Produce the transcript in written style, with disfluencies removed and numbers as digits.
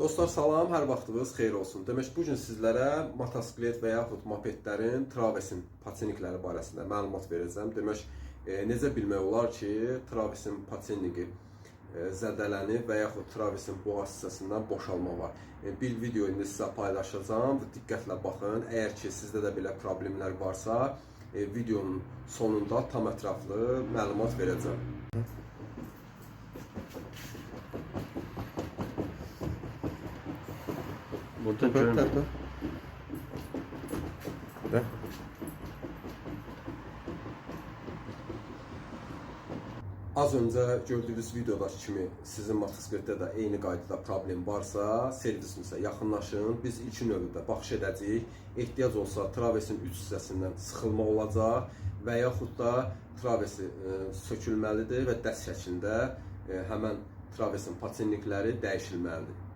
Dostlar salam, hər vaxtınız xeyir olsun. Demək bugün sizlərə motosiklet və yaxud mopedlərin travesin, patennikləri barəsində məlumat verəcəm. Demək necə bilmək olar ki, travesin patenniki zədələnib və yaxud travesin boğaz hissəsindən boşalma var. Bir video indi sizə paylaşacağım. Diqqətlə baxın. Əgər ki sizdə də belə problemlər varsa, videonun sonunda tam ətraflı məlumat verəcəm. Burada görünür. Az öncə gördüyünüz videodakı kimi sizin motosikletdə də eyni qaydada problem varsa, servisimizə yaxınlaşın. Biz ilk növbədə baxış edəcəyik. Ehtiyac olsa travesin üç hissəsindən sıxılma olacaq və yaxud da travesi sökülməlidir və dəst şəklində həmən travesin patennikləri dəyişilməlidir.